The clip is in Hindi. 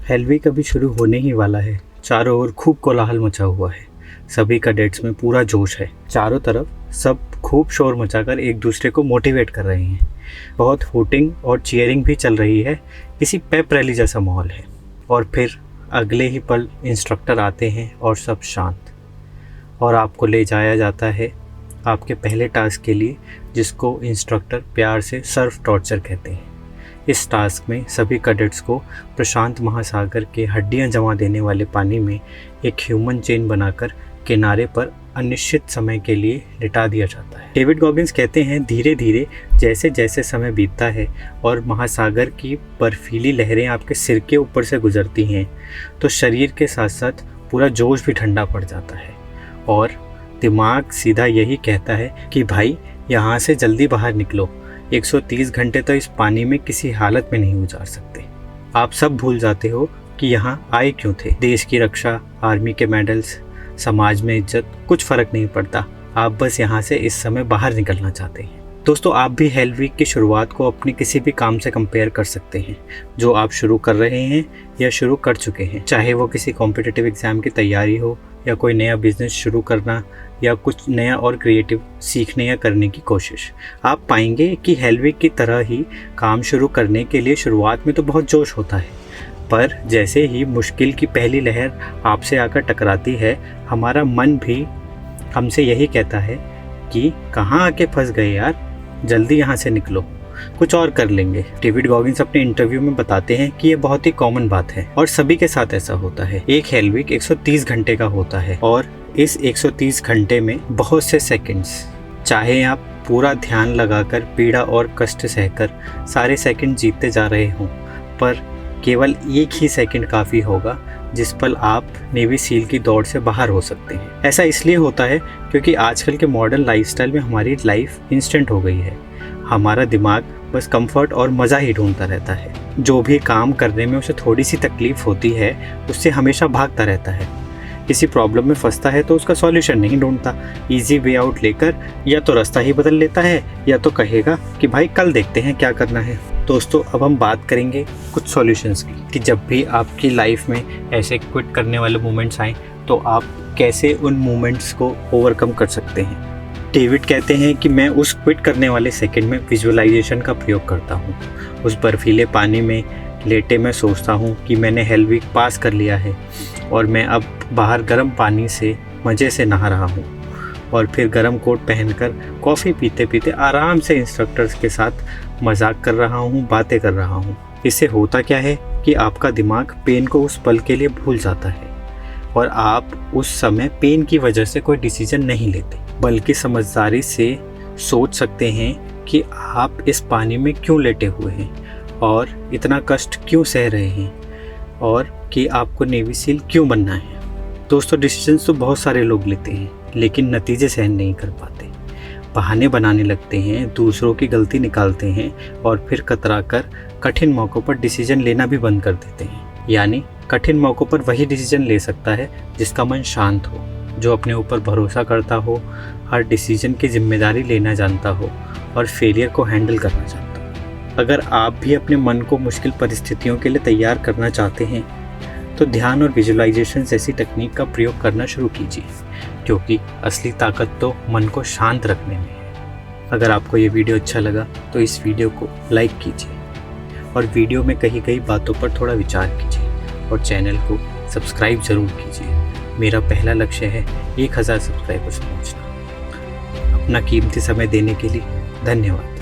हेलवीक अभी शुरू होने ही वाला है। चारों ओर खूब कोलाहल मचा हुआ है। सभी कैडेट्स में पूरा जोश है। चारों तरफ सब खूब शोर मचाकर एक दूसरे को मोटिवेट कर रहे हैं। बहुत हूटिंग और चीयरिंग भी चल रही है। किसी पेप रैली जैसा माहौल है। और फिर अगले ही पल इंस्ट्रक्टर आते हैं और सब शांत, और आपको ले जाया जाता है आपके पहले टास्क के लिए, जिसको इंस्ट्रक्टर प्यार से सर्फ टॉर्चर कहते हैं। इस टास्क में सभी कैडेट्स को प्रशांत महासागर के हड्डियां जमा देने वाले पानी में एक ह्यूमन चेन बनाकर किनारे पर अनिश्चित समय के लिए लिटा दिया जाता है। डेविड गॉगिंस कहते हैं, धीरे धीरे जैसे जैसे समय बीतता है और महासागर की बर्फीली लहरें आपके सिर के ऊपर से गुजरती हैं, तो शरीर के साथ साथ पूरा जोश भी ठंडा पड़ जाता है और दिमाग सीधा यही कहता है कि भाई यहाँ से जल्दी बाहर निकलो। 130 घंटे तो इस पानी में किसी हालत में नहीं गुजार सकते। आप सब भूल जाते हो कि यहाँ आए क्यों थे। देश की रक्षा, आर्मी के मेडल्स, समाज में इज्जत, कुछ फ़र्क नहीं पड़ता। आप बस यहाँ से इस समय बाहर निकलना चाहते हैं। दोस्तों, आप भी हेल वीक की शुरुआत को अपने किसी भी काम से कंपेयर कर सकते हैं जो आप शुरू कर रहे हैं या शुरू कर चुके हैं। चाहे वो किसी कॉम्पिटिटिव एग्ज़ाम की तैयारी हो या कोई नया बिजनेस शुरू करना या कुछ नया और क्रिएटिव सीखने या करने की कोशिश। आप पाएंगे कि हेल वीक की तरह ही काम शुरू करने के लिए शुरुआत में तो बहुत जोश होता है, पर जैसे ही मुश्किल की पहली लहर आपसे आकर टकराती है, हमारा मन भी हमसे यही कहता है कि कहाँ आके फंस गए यार, जल्दी यहाँ से निकलो, कुछ और कर लेंगे। डेविड गॉगिंस अपने इंटरव्यू में बताते हैं कि ये बहुत ही कॉमन बात है और सभी के साथ ऐसा होता है। एक हेल वीक 130 घंटे का होता है और इस 130 घंटे में बहुत से सेकंड्स, चाहे आप पूरा ध्यान लगाकर पीड़ा और कष्ट सहकर सारे सेकंड जीतते जा रहे हों, पर केवल एक ही सेकंड काफ़ी होगा जिस पल आप नेवी सील की दौड़ से बाहर हो सकते हैं। ऐसा इसलिए होता है क्योंकि आजकल के मॉडर्न लाइफस्टाइल में हमारी लाइफ इंस्टेंट हो गई है। हमारा दिमाग बस कंफर्ट और मज़ा ही ढूंढता रहता है। जो भी काम करने में उसे थोड़ी सी तकलीफ़ होती है, उससे हमेशा भागता रहता है। किसी प्रॉब्लम में फंसता है तो उसका सॉल्यूशन नहीं ढूंढता, इजी वे आउट लेकर या तो रास्ता ही बदल लेता है या तो कहेगा कि भाई कल देखते हैं क्या करना है। दोस्तों, अब हम बात करेंगे कुछ सॉल्यूशंस की कि जब भी आपकी लाइफ में ऐसे क्विट करने वाले मोमेंट्स आएँ तो आप कैसे उन मोमेंट्स को ओवरकम कर सकते हैं। डेविड कहते हैं कि मैं उस क्विट करने वाले सेकंड में विजुअलाइजेशन का प्रयोग करता हूँ। उस बर्फीले पानी में लेटे मैं सोचता हूँ कि मैंने हेल वीक पास कर लिया है और मैं अब बाहर गर्म पानी से मज़े से नहा रहा हूँ और फिर गर्म कोट पहनकर कॉफ़ी पीते पीते आराम से इंस्ट्रक्टर्स के साथ मजाक कर रहा हूँ, बातें कर रहा हूँ। इससे होता क्या है कि आपका दिमाग पेन को उस पल के लिए भूल जाता है और आप उस समय पेन की वजह से कोई डिसीजन नहीं लेते, बल्कि समझदारी से सोच सकते हैं कि आप इस पानी में क्यों लेटे हुए हैं और इतना कष्ट क्यों सह रहे हैं और कि आपको नेवी सील क्यों बनना है। दोस्तों, डिसीजंस तो बहुत सारे लोग लेते हैं लेकिन नतीजे सहन नहीं कर पाते, बहाने बनाने लगते हैं, दूसरों की गलती निकालते हैं और फिर कतरा कर कठिन मौक़ों पर डिसीजन लेना भी बंद कर देते हैं। यानी कठिन मौक़ों पर वही डिसीजन ले सकता है जिसका मन शांत हो, जो अपने ऊपर भरोसा करता हो, हर डिसीजन की जिम्मेदारी लेना जानता हो और फेलियर को हैंडल करना जानता हो। अगर आप भी अपने मन को मुश्किल परिस्थितियों के लिए तैयार करना चाहते हैं तो ध्यान और विजुअलाइजेशन जैसी तकनीक का प्रयोग करना शुरू कीजिए, क्योंकि असली ताकत तो मन को शांत रखने में है। अगर आपको ये वीडियो अच्छा लगा तो इस वीडियो को लाइक कीजिए और वीडियो में कही गई बातों पर थोड़ा विचार कीजिए और चैनल को सब्सक्राइब ज़रूर कीजिए। मेरा पहला लक्ष्य है 1000 सब्सक्राइबर्स पहुंचना। अपना कीमती समय देने के लिए धन्यवाद।